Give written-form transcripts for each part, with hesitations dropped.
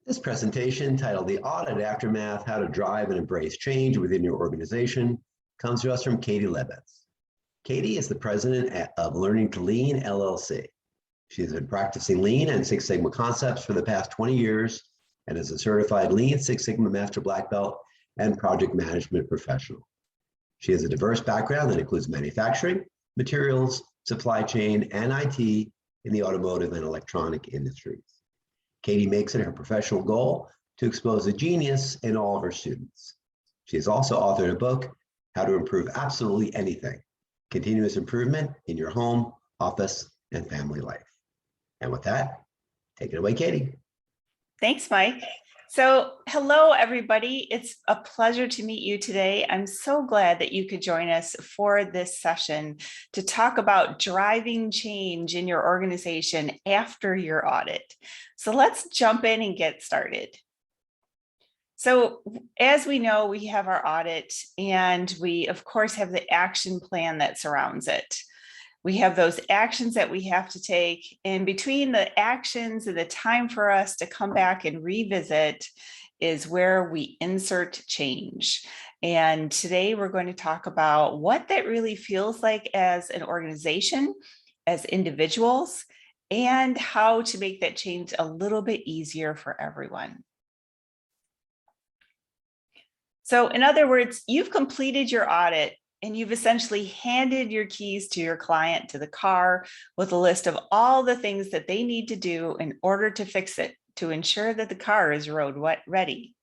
This presentation, titled The Audit Aftermath, How to Drive and Embrace Change Within Your Organization, comes to us from Katie Labedz. Katie is the president of Learning to Lean, LLC. She has been practicing Lean and Six Sigma concepts for the past 20 years and is a certified Lean Six Sigma Master Black Belt and project management professional. She has a diverse background that includes manufacturing, materials, supply chain, and IT in the automotive and electronic industries. Katie makes it her professional goal to expose the genius in all of her students. She has also authored a book, How to Improve Absolutely Anything, Continuous Improvement in Your Home, Office, and Family Life. And with that, take it away, Katie. Thanks, Mike. So hello, everybody. It's a pleasure to meet you today. I'm so glad that you could join us for this session to talk about driving change in your organization after your audit. So let's jump in and get started. So as we know, we have our audit and we, of course, have the action plan that surrounds it. We have those actions that we have to take, and between the actions and the time for us to come back and revisit is where we insert change. And today we're going to talk about what that really feels like as an organization, as individuals, and how to make that change a little bit easier for everyone. So in other words, you've completed your audit and you've essentially handed your keys to your client to the car with a list of all the things that they need to do in order to fix it, to ensure that the car is road ready.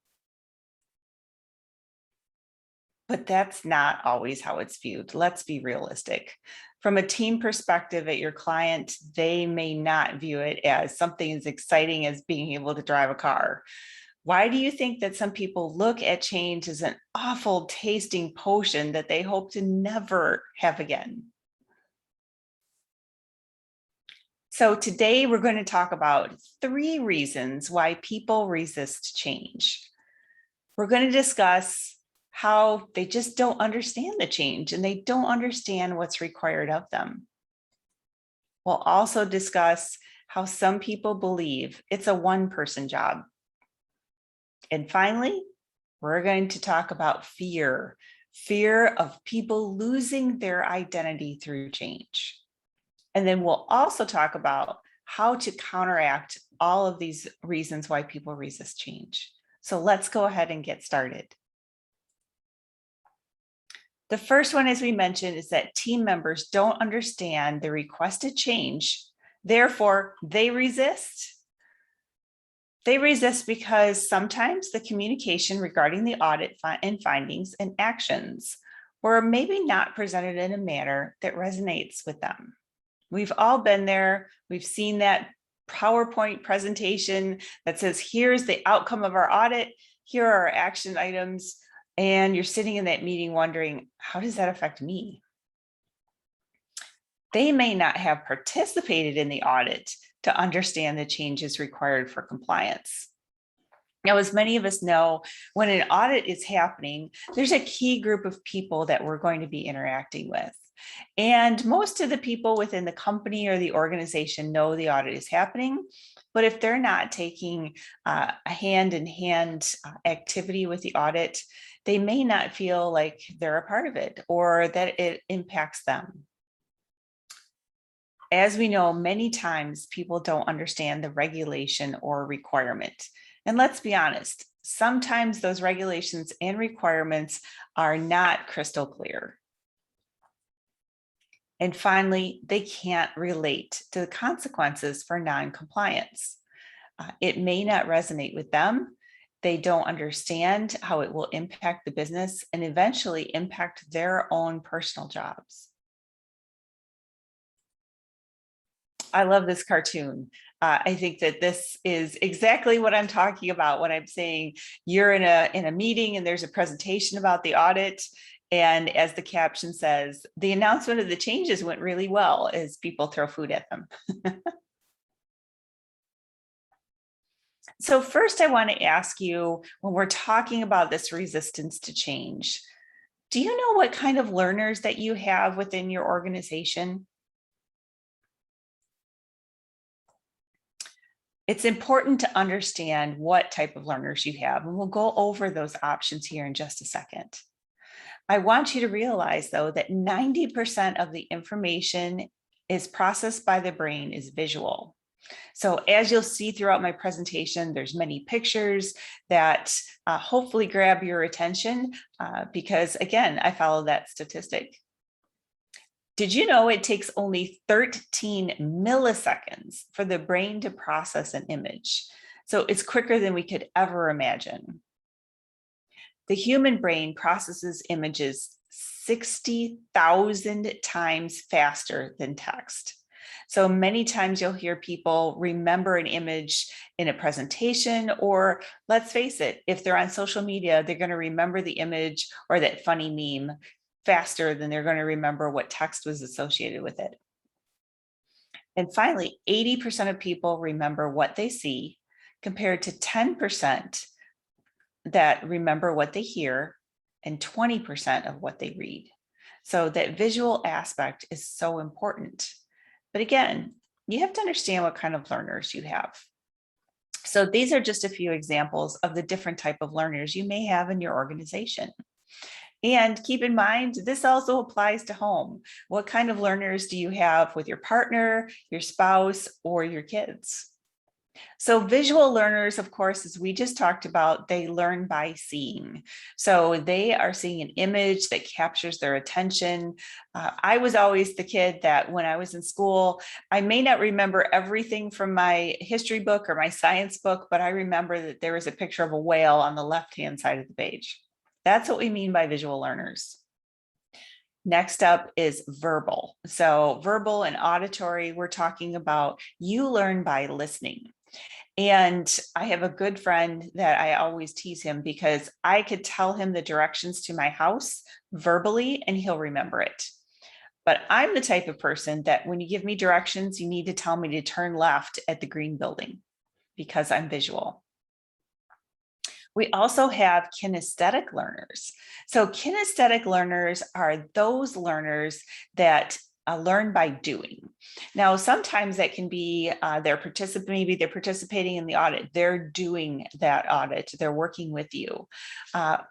But that's not always how it's viewed. Let's be realistic. From a team perspective at your client, they may not view it as something as exciting as being able to drive a car. Why do you think that some people look at change as an awful tasting potion that they hope to never have again? So today we're going to talk about 3 reasons why people resist change. We're going to discuss how they just don't understand the change and they don't understand what's required of them. We'll also discuss how some people believe it's a one-person job. And finally, we're going to talk about fear of people losing their identity through change. And then we'll also talk about how to counteract all of these reasons why people resist change. So let's go ahead and get started. The first one, as we mentioned, is that team members don't understand the requested change. Therefore, they resist. They resist because sometimes the communication regarding the audit and findings and actions were maybe not presented in a manner that resonates with them. We've all been there. We've seen that PowerPoint presentation that says, here's the outcome of our audit. Here are our action items. And you're sitting in that meeting wondering, how does that affect me? They may not have participated in the audit to understand the changes required for compliance. Now, as many of us know, when an audit is happening, there's a key group of people that we're going to be interacting with. And most of the people within the company or the organization know the audit is happening. But if they're not taking a hand-in-hand activity with the audit, they may not feel like they're a part of it or that it impacts them. As we know, many times people don't understand the regulation or requirement. And let's be honest, sometimes those regulations and requirements are not crystal clear. And finally, they can't relate to the consequences for non-compliance. It may not resonate with them. They don't understand how it will impact the business and eventually impact their own personal jobs. I love this cartoon. I think that this is exactly what I'm talking about when I'm saying you're in a meeting and there's a presentation about the audit. And as the caption says, the announcement of the changes went really well as people throw food at them. So first, I want to ask you, when we're talking about this resistance to change, do you know what kind of learners that you have within your organization? It's important to understand what type of learners you have, and we'll go over those options here in just a second. I want you to realize, though, that 90% of the information is processed by the brain is visual. So as you'll see throughout my presentation, there's many pictures that hopefully grab your attention because, again, I follow that statistic. Did you know it takes only 13 milliseconds for the brain to process an image? So it's quicker than we could ever imagine. The human brain processes images 60,000 times faster than text. So many times you'll hear people remember an image in a presentation, or let's face it, if they're on social media, they're going to remember the image or that funny meme faster than they're going to remember what text was associated with it. And finally, 80% of people remember what they see compared to 10% that remember what they hear and 20% of what they read. So that visual aspect is so important. But again, you have to understand what kind of learners you have. So these are just a few examples of the different type of learners you may have in your organization. And keep in mind, this also applies to home. What kind of learners do you have with your partner, your spouse, or your kids? So visual learners, of course, as we just talked about, they learn by seeing. So they are seeing an image that captures their attention. I was always the kid that when I was in school, I may not remember everything from my history book or my science book, but I remember that there was a picture of a whale on the left-hand side of the page. That's what we mean by visual learners. Next up is verbal. So verbal and auditory, we're talking about you learn by listening. And I have a good friend that I always tease him because I could tell him the directions to my house verbally and he'll remember it. But I'm the type of person that when you give me directions, you need to tell me to turn left at the green building because I'm visual. We also have kinesthetic learners. So kinesthetic learners are those learners that learn by doing. Now, sometimes that can be maybe they're participating in the audit. They're doing that audit. They're working with you.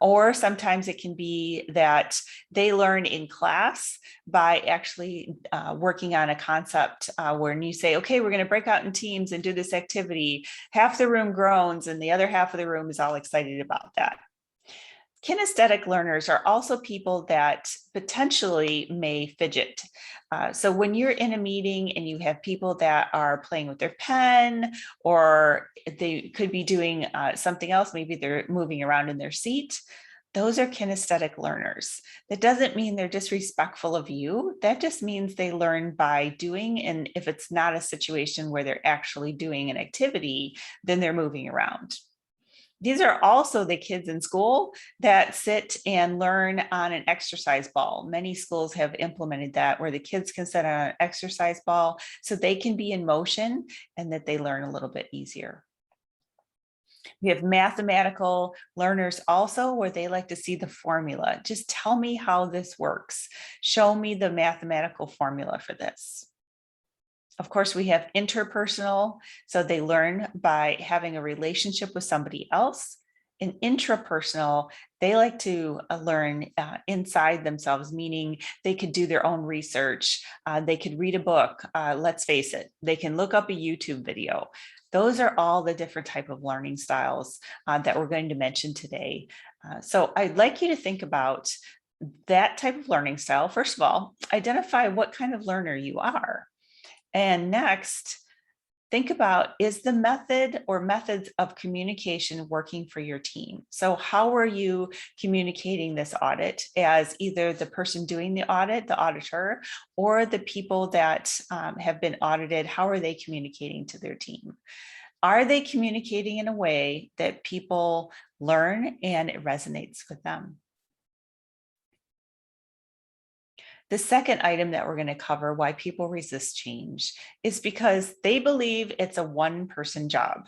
Or sometimes it can be that they learn in class by actually working on a concept where you say, okay, we're going to break out in teams and do this activity. Half the room groans and the other half of the room is all excited about that. Kinesthetic learners are also people that potentially may fidget. So when you're in a meeting and you have people that are playing with their pen, or they could be doing something else, maybe they're moving around in their seat, those are kinesthetic learners. That doesn't mean they're disrespectful of you. That just means they learn by doing. And if it's not a situation where they're actually doing an activity, then they're moving around. These are also the kids in school that sit and learn on an exercise ball. Many schools have implemented that where the kids can sit on an exercise ball so they can be in motion and that they learn a little bit easier. We have mathematical learners also where they like to see the formula. Just tell me how this works. Show me the mathematical formula for this. Of course, we have interpersonal, so they learn by having a relationship with somebody else. In intrapersonal, they like to learn inside themselves, meaning they could do their own research. They could read a book. Let's face it, they can look up a YouTube video. Those are all the different type of learning styles that we're going to mention today. So I'd like you to think about that type of learning style. First of all, identify what kind of learner you are. And next, think about, is the method or methods of communication working for your team? So how are you communicating this audit as either the person doing the audit, the auditor, or the people that have been audited? How are they communicating to their team? Are they communicating in a way that people learn and it resonates with them? The second item that we're going to cover, why people resist change, is because they believe it's a one-person job.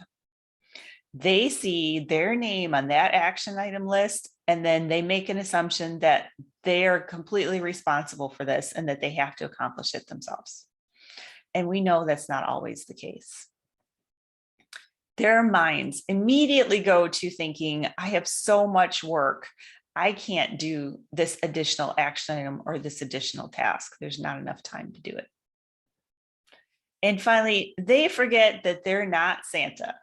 They see their name on that action item list, and then they make an assumption that they are completely responsible for this and that they have to accomplish it themselves. And we know that's not always the case. their minds immediately go to thinking, I have so much work. I can't do this additional action item or this additional task. There's not enough time to do it. And finally, they forget that they're not Santa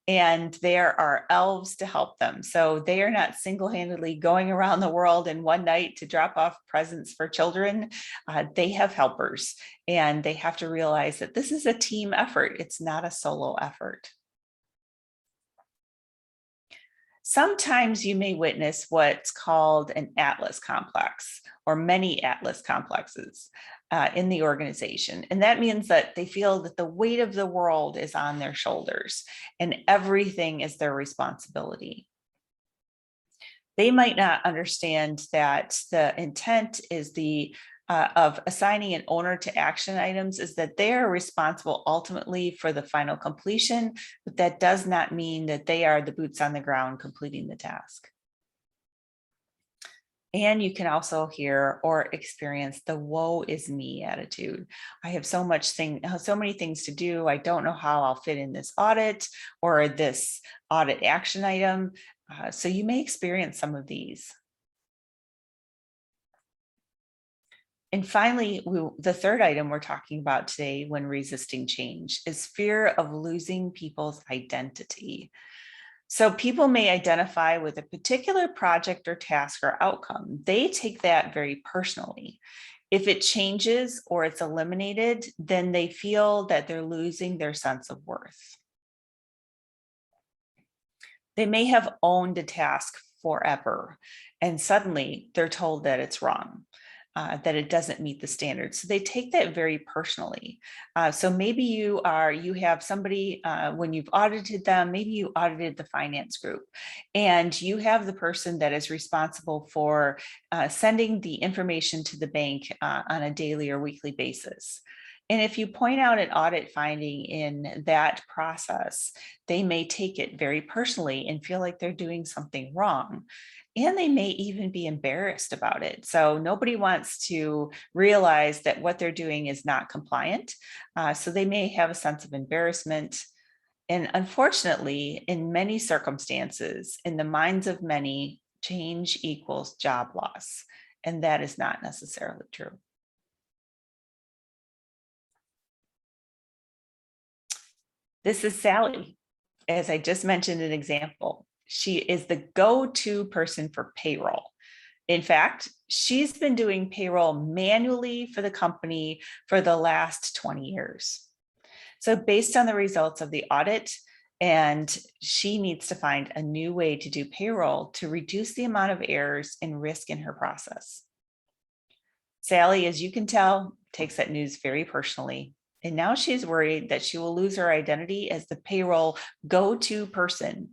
and there are elves to help them. So they are not single-handedly going around the world in one night to drop off presents for children. They have helpers, and they have to realize that this is a team effort. It's not a solo effort. Sometimes you may witness what's called an Atlas complex or many Atlas complexes in the organization. And that means that they feel that the weight of the world is on their shoulders and everything is their responsibility. They might not understand that the intent is of assigning an owner to action items is that they are responsible ultimately for the final completion, but that does not mean that they are the boots on the ground completing the task. And you can also hear or experience the woe is me attitude. I have so many things to do. I don't know how I'll fit in this audit or this audit action item. So you may experience some of these. And finally, the third item we're talking about today when resisting change is fear of losing people's identity. So people may identify with a particular project or task or outcome. They take that very personally. If it changes or it's eliminated, then they feel that they're losing their sense of worth. They may have owned a task forever, and suddenly they're told that it's wrong. That it doesn't meet the standards. So they take that very personally. So maybe you have somebody, when you've audited them, maybe you audited the finance group and you have the person that is responsible for sending the information to the bank on a daily or weekly basis. And if you point out an audit finding in that process, they may take it very personally and feel like they're doing something wrong. And they may even be embarrassed about it. So nobody wants to realize that what they're doing is not compliant. So they may have a sense of embarrassment. And unfortunately, in many circumstances, in the minds of many, change equals job loss. And that is not necessarily true. This is Sally. As I just mentioned an example, she is the go-to person for payroll. In fact, she's been doing payroll manually for the company for the last 20 years. So based on the results of the audit, and she needs to find a new way to do payroll to reduce the amount of errors and risk in her process. Sally, as you can tell, takes that news very personally. And now she's worried that she will lose her identity as the payroll go-to person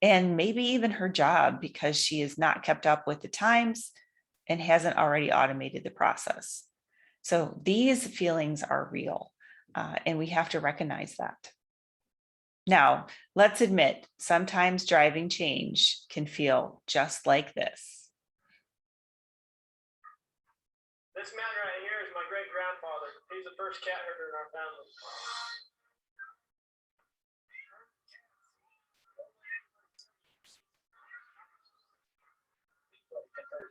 and maybe even her job because she has not kept up with the times and hasn't already automated the process. So these feelings are real, and we have to recognize that. Now, let's admit, sometimes driving change can feel just like this. This man right here is my great-grandfather. He's the first cat herder in our family.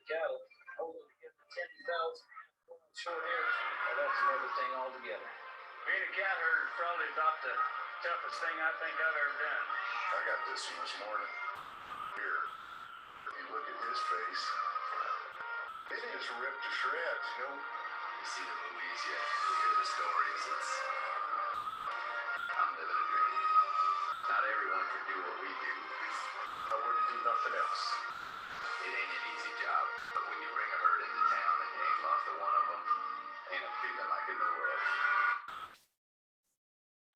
Cattle, hold them to get the 10,000 short hairs. Well, that's another thing altogether. Being a cat herder is probably about the toughest thing I think I've ever done. I got this one this morning. Here, if you look at his face, it is ripped to shreds, you know. You see the movies, you hear the stories. I'm living a dream. Not everyone can do what we do. I wouldn't do nothing else. It ain't an easy job, but when you bring a herd into town and you ain't lost a one of them, ain't a feeling like in the world.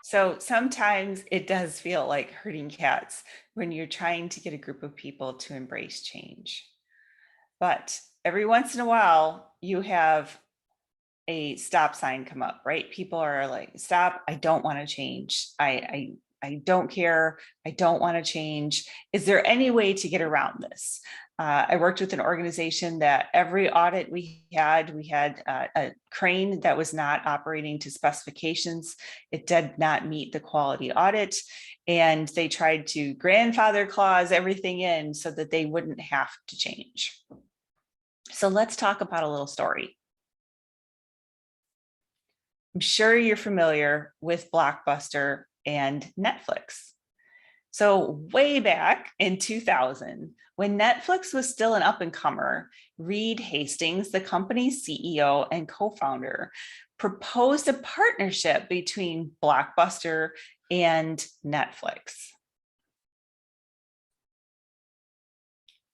So sometimes it does feel like herding cats when you're trying to get a group of people to embrace change. But every once in a while, you have a stop sign come up, right? People are like, stop, I don't want to change. I I don't care. I don't want to change. Is there any way to get around this? I worked with an organization that every audit we had a crane that was not operating to specifications. It did not meet the quality audit. And they tried to grandfather clause everything in so that they wouldn't have to change. So let's talk about a little story. I'm sure you're familiar with Blockbuster and Netflix. So way back in 2000, when Netflix was still an up-and-comer, Reed Hastings, the company's CEO and co-founder, proposed a partnership between Blockbuster and Netflix.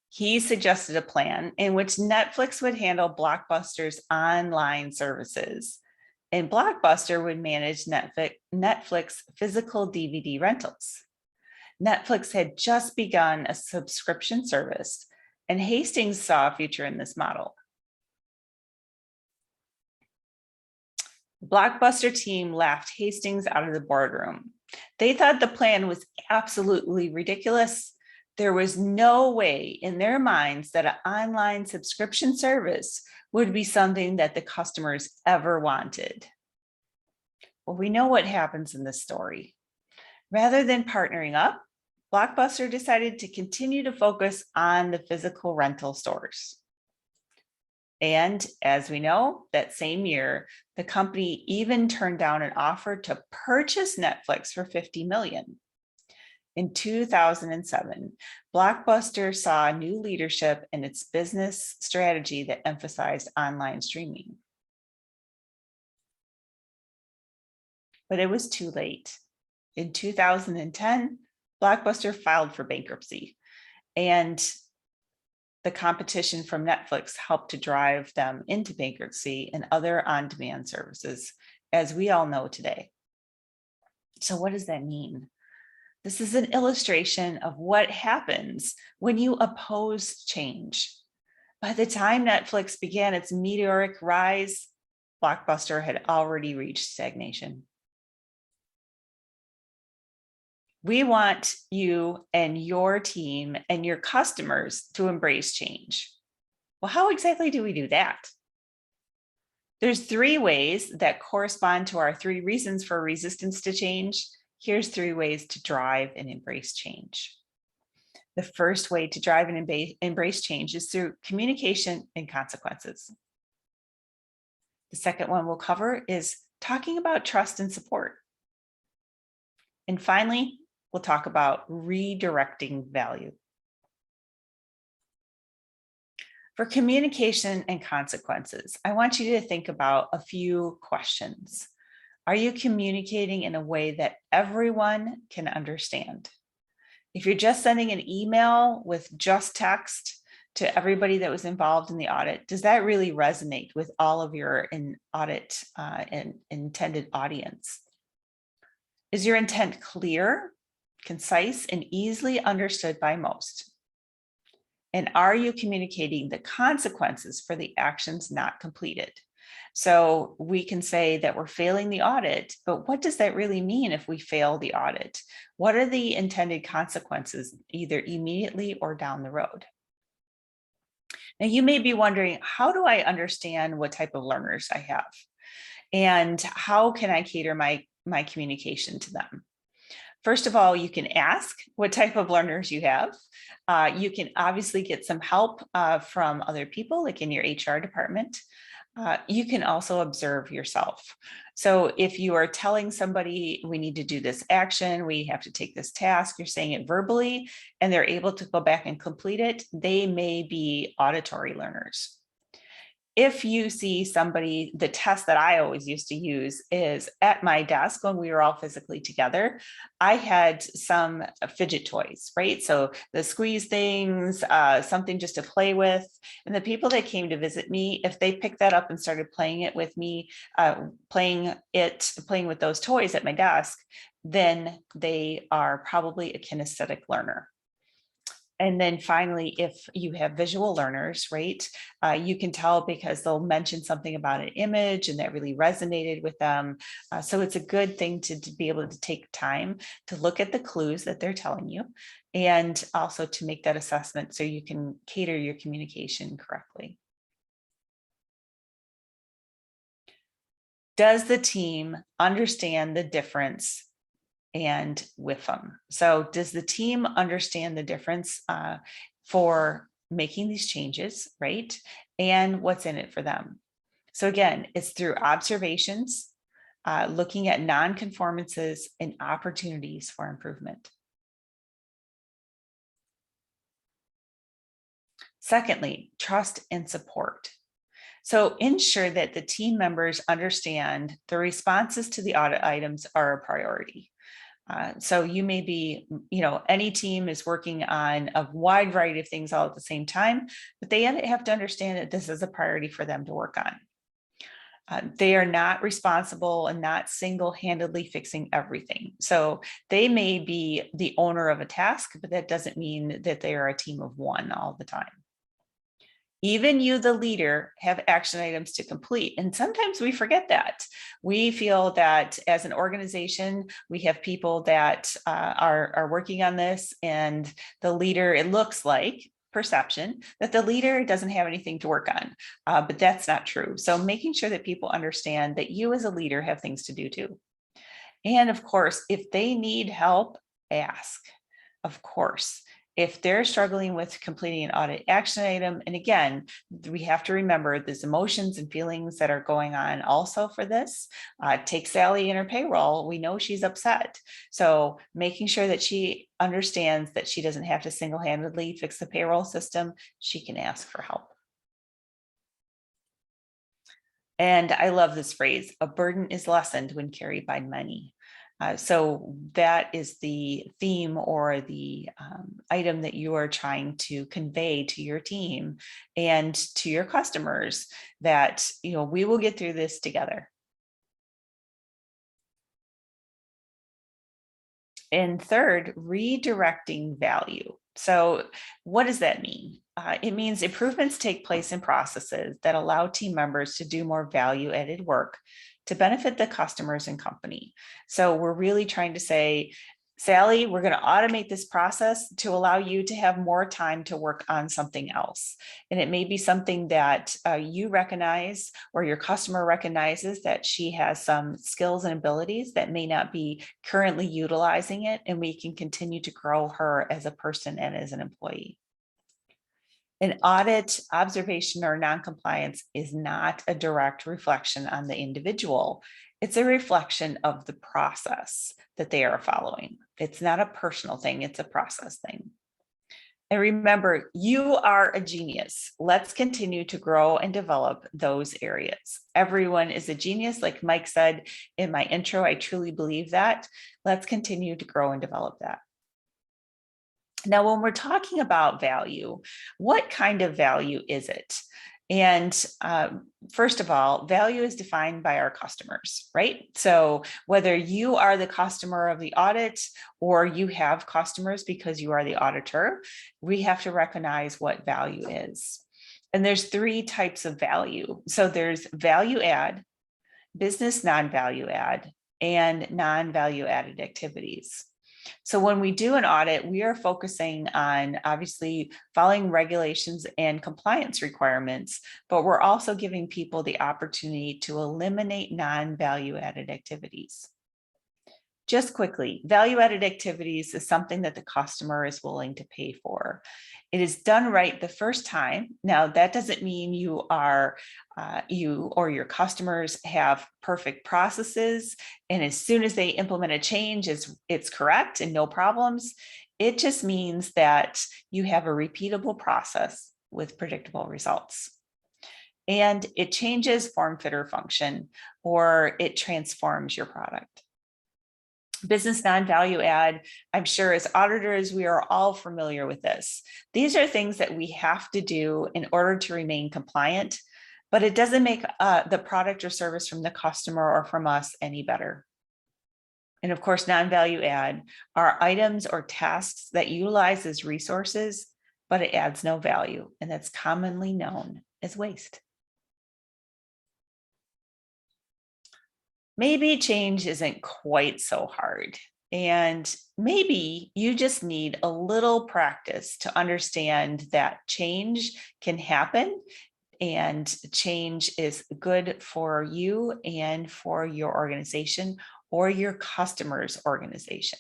He suggested a plan in which Netflix would handle Blockbuster's online services, and Blockbuster would manage Netflix physical DVD rentals. Netflix had just begun a subscription service, and Hastings saw a future in this model. The Blockbuster team laughed Hastings out of the boardroom. They thought the plan was absolutely ridiculous. There was no way in their minds that an online subscription service would be something that the customers ever wanted. Well, we know what happens in this story. Rather than partnering up, Blockbuster decided to continue to focus on the physical rental stores. And as we know, that same year, the company even turned down an offer to purchase Netflix for $50 million. In 2007, Blockbuster saw new leadership in its business strategy that emphasized online streaming. But it was too late. In 2010, Blockbuster filed for bankruptcy, and the competition from Netflix helped to drive them into bankruptcy and other on-demand services, as we all know today. So what does that mean? This is an illustration of what happens when you oppose change. By the time Netflix began its meteoric rise, Blockbuster had already reached stagnation. We want you and your team and your customers to embrace change. Well, how exactly do we do that? There's 3 ways that correspond to our 3 reasons for resistance to change. Here's 3 ways to drive and embrace change. The first way to drive and embrace change is through communication and consequences. The second one we'll cover is talking about trust and support. And finally, we'll talk about redirecting value. For communication and consequences, I want you to think about a few questions. Are you communicating in a way that everyone can understand? If you're just sending an email with just text to everybody that was involved in the audit, does that really resonate with all of your audit and intended audience? Is your intent clear, concise, and easily understood by most? And are you communicating the consequences for the actions not completed? So we can say that we're failing the audit, but what does that really mean if we fail the audit? What are the intended consequences, either immediately or down the road? Now, you may be wondering, how do I understand what type of learners I have? And how can I cater my communication to them? First of all, you can ask what type of learners you have. You can obviously get some help from other people, like in your HR department. You can also observe yourself. So if you are telling somebody, we need to do this action, we have to take this task, you're saying it verbally, and they're able to go back and complete it, they may be auditory learners. If you see somebody, the test that I always used to use is at my desk when we were all physically together, I had some fidget toys, right? So the squeeze things, something just to play with. And the people that came to visit me, if they picked that up and started playing it with me, playing with those toys at my desk, then they are probably a kinesthetic learner. And then finally, if you have visual learners, right, you can tell because they'll mention something about an image and that really resonated with them. So it's a good thing to be able to take time to look at the clues that they're telling you and also to make that assessment so you can cater your communication correctly. Does the team understand the difference and with them? So does the team understand the difference for making these changes, right? And what's in it for them? So again, it's through observations, looking at non-conformances and opportunities for improvement. Secondly, trust and support. So ensure that the team members understand the responses to the audit items are a priority. So you may be, any team is working on a wide variety of things all at the same time, but they have to understand that this is a priority for them to work on. They are not responsible and not single-handedly fixing everything. So they may be the owner of a task, but that doesn't mean that they are a team of one all the time. Even you, the leader, have action items to complete. And sometimes we forget that. We feel that as an organization, we have people that are working on this, and the leader, it looks like, perception, that the leader doesn't have anything to work on, but that's not true. So making sure that people understand that you as a leader have things to do too. And of course, if they need help, ask, of course. If they're struggling with completing an audit action item, and again, we have to remember there's emotions and feelings that are going on also for this. Take Sally in her payroll. We know she's upset. So making sure that she understands that she doesn't have to single-handedly fix the payroll system, she can ask for help. And I love this phrase, a burden is lessened when carried by many. So that is the theme or the item that you are trying to convey to your team and to your customers, that we will get through this together. And third, redirecting value. So what does that mean? It means improvements take place in processes that allow team members to do more value-added work to benefit the customers and company. So we're really trying to say, Sally, we're going to automate this process to allow you to have more time to work on something else. And it may be something that you recognize or your customer recognizes that she has some skills and abilities that may not be currently utilizing it, and we can continue to grow her as a person and as an employee. An audit, observation, or non-compliance is not a direct reflection on the individual. It's a reflection of the process that they are following. It's not a personal thing, it's a process thing. And remember, you are a genius. Let's continue to grow and develop those areas. Everyone is a genius. Like Mike said in my intro, I truly believe that. Let's continue to grow and develop that. Now, when we're talking about value, what kind of value is it? And first of all, value is defined by our customers, right? So whether you are the customer of the audit or you have customers because you are the auditor, we have to recognize what value is. And there's three types of value. So there's value add, business non-value add, and non-value added activities. So when we do an audit, we are focusing on obviously following regulations and compliance requirements, but we're also giving people the opportunity to eliminate non-value added activities. Just quickly, value-added activities is something that the customer is willing to pay for. It is done right the first time. Now, that doesn't mean you or your customers have perfect processes, and as soon as they implement a change, it's correct and no problems. It just means that you have a repeatable process with predictable results. And it changes form, fit, or function, or it transforms your product. Business non-value add, I'm sure as auditors, we are all familiar with this. These are things that we have to do in order to remain compliant, but it doesn't make the product or service from the customer or from us any better. And of course, non-value add are items or tasks that utilize as resources but it adds no value, and that's commonly known as waste. Maybe change isn't quite so hard, and maybe you just need a little practice to understand that change can happen, and change is good for you and for your organization or your customer's organization.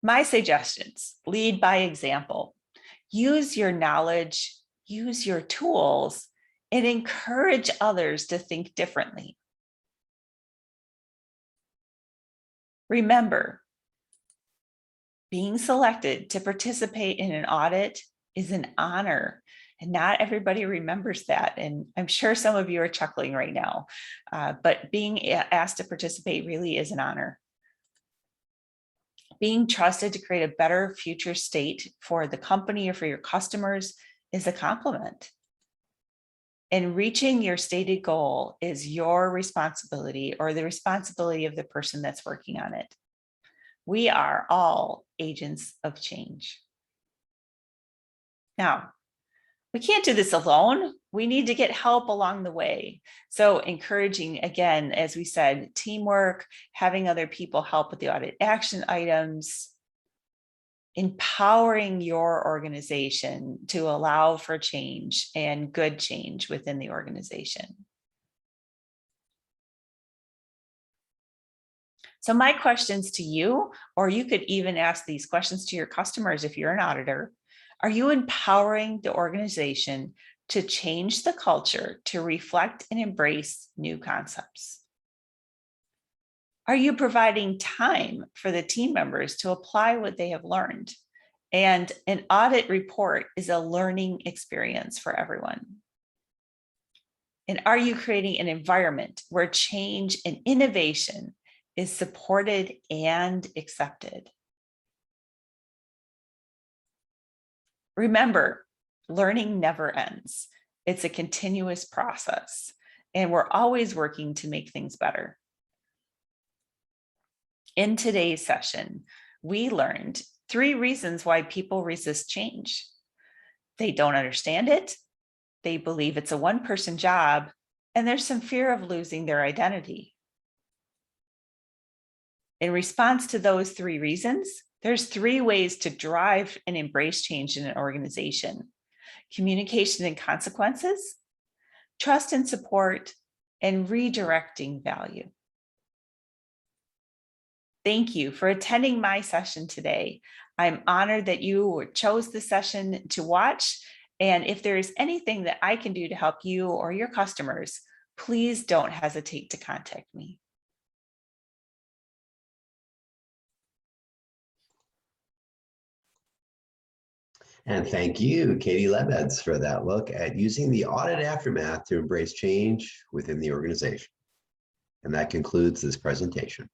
My suggestions: lead by example. Use your knowledge, use your tools, and encourage others to think differently. Remember, being selected to participate in an audit is an honor, and not everybody remembers that. And I'm sure some of you are chuckling right now, but being asked to participate really is an honor. Being trusted to create a better future state for the company or for your customers is a compliment. And reaching your stated goal is your responsibility, or the responsibility of the person that's working on it. We are all agents of change. Now, we can't do this alone. We need to get help along the way. So encouraging, again, as we said, teamwork, having other people help with the audit action items, empowering your organization to allow for change and good change within the organization. So my questions to you, or you could even ask these questions to your customers if you're an auditor: are you empowering the organization to change the culture to reflect and embrace new concepts? Are you providing time for the team members to apply what they have learned? And an audit report is a learning experience for everyone. And are you creating an environment where change and innovation is supported and accepted? Remember, learning never ends. It's a continuous process, and we're always working to make things better. In today's session, we learned 3 reasons why people resist change. They don't understand it, they believe it's a one-person job, and there's some fear of losing their identity. In response to those 3 reasons, there's 3 ways to drive and embrace change in an organization: communication and consequences, trust and support, and redirecting value. Thank you for attending my session today. I'm honored that you chose the session to watch. And if there is anything that I can do to help you or your customers, please don't hesitate to contact me. And thank you, Katie Labedz, for that look at using the audit aftermath to embrace change within the organization. And that concludes this presentation.